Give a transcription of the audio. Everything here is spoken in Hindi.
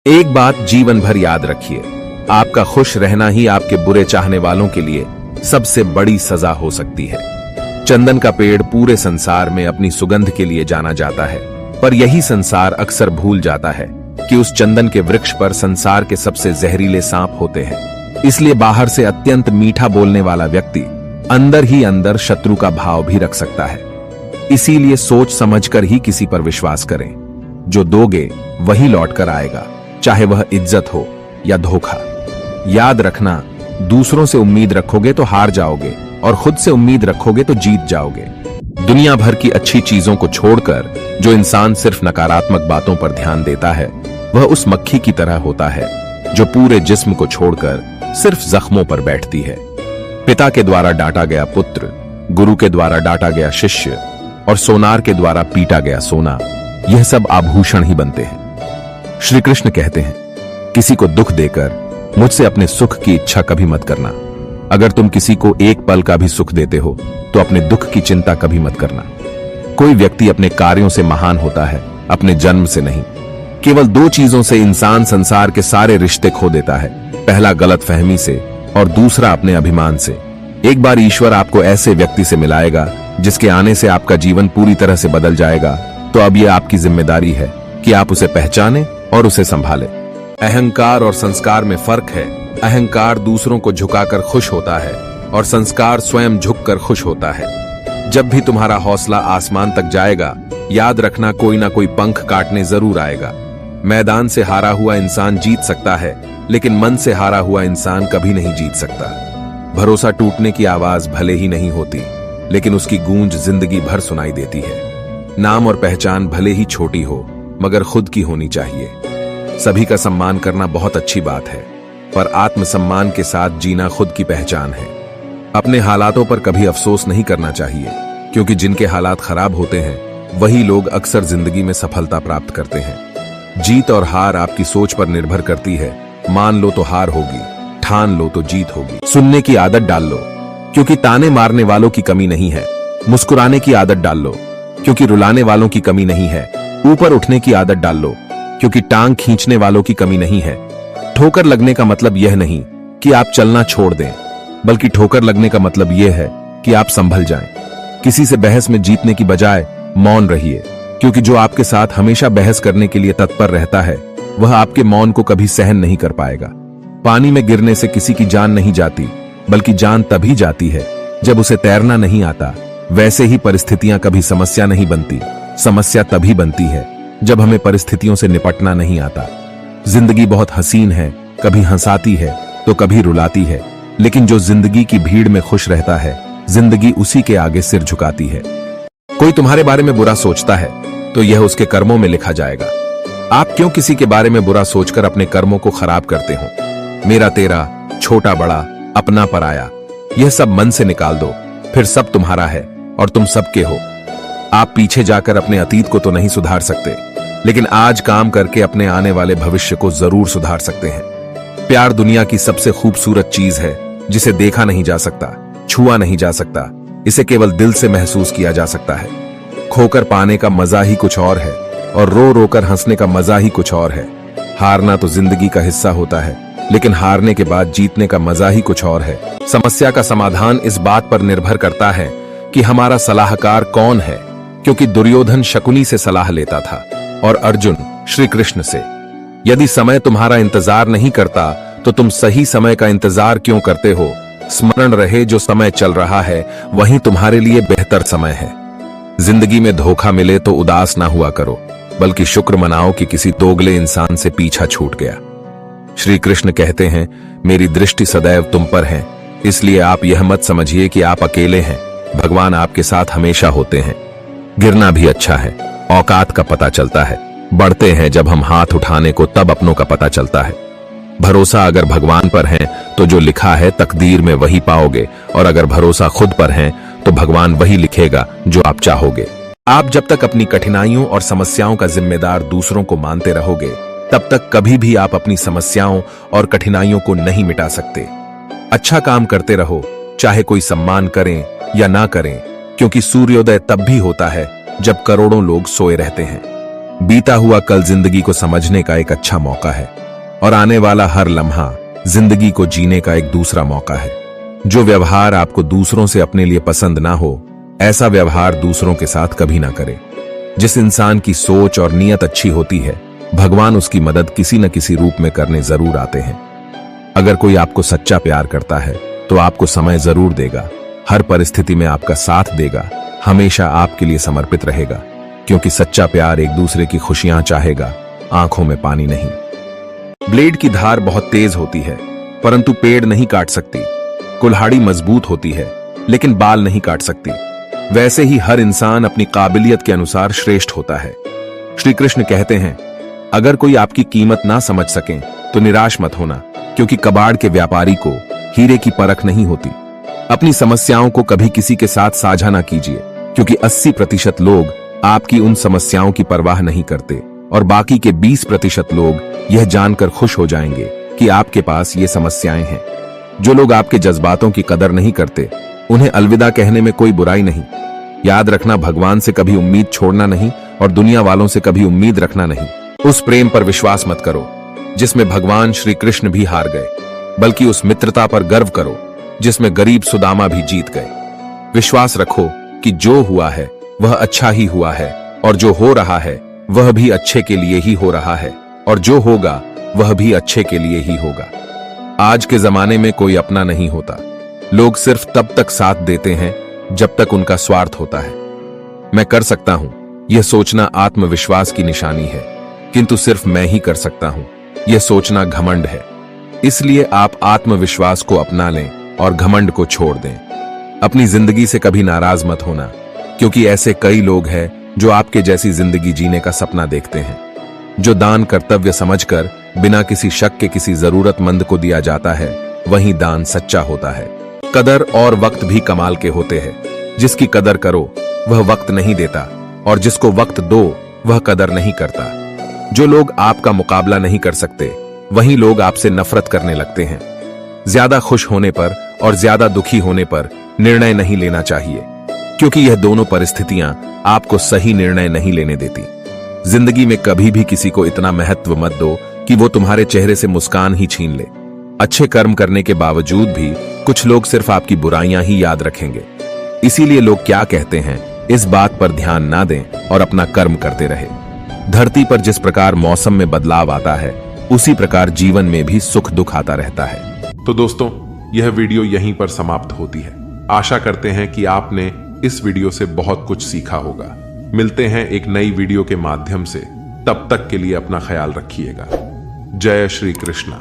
एक बात जीवन भर याद रखिए, आपका खुश रहना ही आपके बुरे चाहने वालों के लिए सबसे बड़ी सजा हो सकती है। चंदन का पेड़ पूरे संसार में अपनी सुगंध के लिए जाना जाता है, पर यही संसार अक्सर भूल जाता है कि उस चंदन के वृक्ष पर संसार के सबसे जहरीले सांप होते हैं। इसलिए बाहर से अत्यंत मीठा बोलने वाला व्यक्ति अंदर ही अंदर शत्रु का भाव भी रख सकता है। इसीलिए सोच समझकर ही किसी पर विश्वास करें। जो दोगे वही लौट कर आएगा, चाहे वह इज्जत हो या धोखा। याद रखना, दूसरों से उम्मीद रखोगे तो हार जाओगे और खुद से उम्मीद रखोगे तो जीत जाओगे। दुनिया भर की अच्छी चीजों को छोड़कर जो इंसान सिर्फ नकारात्मक बातों पर ध्यान देता है, वह उस मक्खी की तरह होता है जो पूरे जिस्म को छोड़कर सिर्फ जख्मों पर बैठती है। पिता के द्वारा डांटा गया पुत्र, गुरु के द्वारा डांटा गया शिष्य और सोनार के द्वारा पीटा गया सोना, यह सब आभूषण ही बनते हैं। श्री कृष्ण कहते हैं, किसी को दुख देकर मुझसे अपने सुख की इच्छा कभी मत करना। अगर तुम किसी को एक पल का भी सुख देते हो तो अपने दुख की चिंता कभी मत करना। कोई व्यक्ति अपने कार्यों से महान होता है, अपने जन्म से नहीं। केवल दो चीजों से इंसान संसार के सारे रिश्ते खो देता है, पहला गलतफहमी से और दूसरा अपने अभिमान से। एक बार ईश्वर आपको ऐसे व्यक्ति से मिलाएगा जिसके आने से आपका जीवन पूरी तरह से बदल जाएगा, तो अब यह आपकी जिम्मेदारी है कि आप उसे पहचाने और उसे संभालें। अहंकार और संस्कार में फर्क है। अहंकार दूसरों को झुकाकर खुश होता है और संस्कार स्वयं झुककर खुश होता है। जब भी तुम्हारा हौसला आसमान तक जाएगा, याद रखना कोई ना कोई पंख काटने जरूर आएगा। मैदान से हारा हुआ इंसान जीत सकता है, लेकिन मन से हारा हुआ इंसान कभी नहीं जीत सकता। भरोसा टूटने की आवाज भले ही नहीं होती, लेकिन उसकी गूंज जिंदगी भर सुनाई देती है। नाम और पहचान भले ही छोटी हो, मगर खुद की होनी चाहिए। सभी का सम्मान करना बहुत अच्छी बात है, पर आत्मसम्मान के साथ जीना खुद की पहचान है। अपने हालातों पर कभी अफसोस नहीं करना चाहिए, क्योंकि जिनके हालात खराब होते हैं वही लोग अक्सर जिंदगी में सफलता प्राप्त करते हैं। जीत और हार आपकी सोच पर निर्भर करती है। मान लो तो हार होगी, ठान लो तो जीत होगी। सुनने की आदत डाल लो, क्योंकि ताने मारने वालों की कमी नहीं है। मुस्कुराने की आदत डाल लो, क्योंकि रुलाने वालों की कमी नहीं है। ऊपर उठने की आदत डाल लो, क्योंकि टांग खींचने वालों की कमी नहीं है। ठोकर लगने का मतलब यह नहीं कि आप चलना छोड़ दें, बल्कि ठोकर लगने का मतलब यह है कि आप संभल जाएं। किसी से बहस में जीतने की बजाय मौन रहिए, क्योंकि जो आपके साथ हमेशा बहस करने के लिए तत्पर रहता है, वह आपके मौन को कभी सहन नहीं कर पाएगा। पानी में गिरने से किसी की जान नहीं जाती, बल्कि जान तभी जाती है जब उसे तैरना नहीं आता। वैसे ही परिस्थितियां कभी समस्या नहीं बनती, समस्या तभी बनती है जब हमें परिस्थितियों से निपटना नहीं आता। जिंदगी बहुत हसीन है, कभी हंसाती है तो कभी रुलाती है, लेकिन जो जिंदगी की भीड़ में खुश रहता है, जिंदगी उसी के आगे सिर झुकाती है। कोई तुम्हारे बारे में बुरा सोचता है तो यह उसके कर्मों में लिखा जाएगा। आप क्यों किसी के बारे में बुरा सोचकर अपने कर्मों को खराब करते हो? मेरा तेरा, छोटा बड़ा, अपना पराया, यह सब मन से निकाल दो, फिर सब तुम्हारा है और तुम सबके हो। आप पीछे जाकर अपने अतीत को तो नहीं सुधार सकते, लेकिन आज काम करके अपने आने वाले भविष्य को जरूर सुधार सकते हैं। प्यार दुनिया की सबसे खूबसूरत चीज है, जिसे देखा नहीं जा सकता, छुआ नहीं जा सकता, इसे केवल दिल से महसूस किया जा सकता है। खोकर पाने का मजा ही कुछ और है और रो रो कर हंसने का मजा ही कुछ और है। हारना तो जिंदगी का हिस्सा होता है, लेकिन हारने के बाद जीतने का मजा ही कुछ और है। समस्या का समाधान इस बात पर निर्भर करता है कि हमारा सलाहकार कौन है, क्योंकि दुर्योधन शकुनी से सलाह लेता था और अर्जुन श्री कृष्ण से। यदि समय तुम्हारा इंतजार नहीं करता तो तुम सही समय का इंतजार क्यों करते हो? स्मरण रहे, जो समय चल रहा है वही तुम्हारे लिए बेहतर समय है। जिंदगी में धोखा मिले तो उदास ना हुआ करो, बल्कि शुक्र मनाओ कि किसी दोगले इंसान से पीछा छूट गया। श्री कृष्ण कहते हैं, मेरी दृष्टि सदैव तुम पर है, इसलिए आप यह मत समझिए कि आप अकेले हैं। भगवान आपके साथ हमेशा होते हैं। गिरना भी अच्छा है, औकात का पता चलता है। बढ़ते हैं जब हम हाथ उठाने को, तब अपनों का पता चलता है। भरोसा अगर भगवान पर है तो जो लिखा है तकदीर में वही पाओगे, और अगर भरोसा खुद पर है तो भगवान वही लिखेगा जो आप चाहोगे। आप जब तक अपनी कठिनाइयों और समस्याओं का जिम्मेदार दूसरों को मानते रहोगे, तब तक कभी भी आप अपनी समस्याओं और कठिनाइयों को नहीं मिटा सकते। अच्छा काम करते रहो, चाहे कोई सम्मान करें या ना करें, क्योंकि सूर्योदय तब भी होता है जब करोड़ों लोग सोए रहते हैं। बीता हुआ कल जिंदगी को समझने का एक अच्छा मौका है और आने वाला हर लम्हा जिंदगी को जीने का एक दूसरा मौका है। जो व्यवहार आपको दूसरों से अपने लिए पसंद ना हो, ऐसा व्यवहार दूसरों के साथ कभी ना करें। जिस इंसान की सोच और नीयत अच्छी होती है, भगवान उसकी मदद किसी न किसी रूप में करने जरूर आते हैं। अगर कोई आपको सच्चा प्यार करता है तो आपको समय जरूर देगा, हर परिस्थिति में आपका साथ देगा, हमेशा आपके लिए समर्पित रहेगा, क्योंकि सच्चा प्यार एक दूसरे की खुशियां चाहेगा, आंखों में पानी नहीं। ब्लेड की धार बहुत तेज होती है, परंतु पेड़ नहीं काट सकती। कुल्हाड़ी मजबूत होती है, लेकिन बाल नहीं काट सकती। वैसे ही हर इंसान अपनी काबिलियत के अनुसार श्रेष्ठ होता है। श्री कृष्ण कहते हैं, अगर कोई आपकी कीमत ना समझ सके तो निराश मत होना, क्योंकि कबाड़ के व्यापारी को हीरे की परख नहीं होती। अपनी समस्याओं को कभी किसी के साथ साझा ना कीजिए, क्योंकि 80% लोग आपकी उन समस्याओं की परवाह नहीं करते और बाकी के 20% लोग यह जानकर खुश हो जाएंगे कि आपके पास ये समस्याएं हैं। जो लोग आपके जज्बातों की कदर नहीं करते, उन्हें अलविदा कहने में कोई बुराई नहीं। याद रखना, भगवान से कभी उम्मीद छोड़ना नहीं और दुनिया वालों से कभी उम्मीद रखना नहीं। उस प्रेम पर विश्वास मत करो जिसमें भगवान श्री कृष्ण भी हार गए, बल्कि उस मित्रता पर गर्व करो जिसमें गरीब सुदामा भी जीत गए। विश्वास रखो कि जो हुआ है वह अच्छा ही हुआ है, और जो हो रहा है वह भी अच्छे के लिए ही हो रहा है, और जो होगा वह भी अच्छे के लिए ही होगा। आज के जमाने में कोई अपना नहीं होता। लोग सिर्फ तब तक साथ देते हैं जब तक उनका स्वार्थ होता है। मैं कर सकता हूं, यह सोचना आत्मविश्वास की निशानी है, किंतु सिर्फ मैं ही कर सकता हूं, यह सोचना घमंड है। इसलिए आप आत्मविश्वास को अपना लें और घमंड को छोड़ दें। अपनी जिंदगी से कभी नाराज मत होना, क्योंकि ऐसे कई लोग हैं जो आपके जैसी जिंदगी जीने का सपना देखते हैं। जो दान कर्तव्य समझकर बिना किसी शक के किसी जरूरतमंद को दिया जाता है, वही दान सच्चा होता है। कदर और वक्त भी कमाल के होते हैं। जिसकी कदर करो वह वक्त नहीं देता, और जिसको वक्त दो वह कदर नहीं करता। जो लोग आपका मुकाबला नहीं कर सकते, वही लोग आपसे नफरत करने लगते हैं। ज्यादा खुश होने पर और ज्यादा दुखी होने पर निर्णय नहीं लेना चाहिए, क्योंकि यह दोनों परिस्थितियां आपको सही निर्णय नहीं लेने देती। जिंदगी में कभी भी किसी को इतना महत्व मत दो कि वो तुम्हारे चेहरे से मुस्कान ही छीन ले। अच्छे कर्म करने के बावजूद भी कुछ लोग सिर्फ आपकी बुराइयां ही याद रखेंगे। इसीलिए लोग क्या कहते हैं, इस बात पर ध्यान ना दें और अपना कर्म करते रहे। धरती पर जिस प्रकार मौसम में बदलाव आता है, उसी प्रकार जीवन में भी सुख दुख आता रहता है। तो दोस्तों, यह वीडियो यहीं पर समाप्त होती है। आशा करते हैं कि आपने इस वीडियो से बहुत कुछ सीखा होगा। मिलते हैं एक नई वीडियो के माध्यम से। तब तक के लिए अपना ख्याल रखिएगा। जय श्री कृष्ण।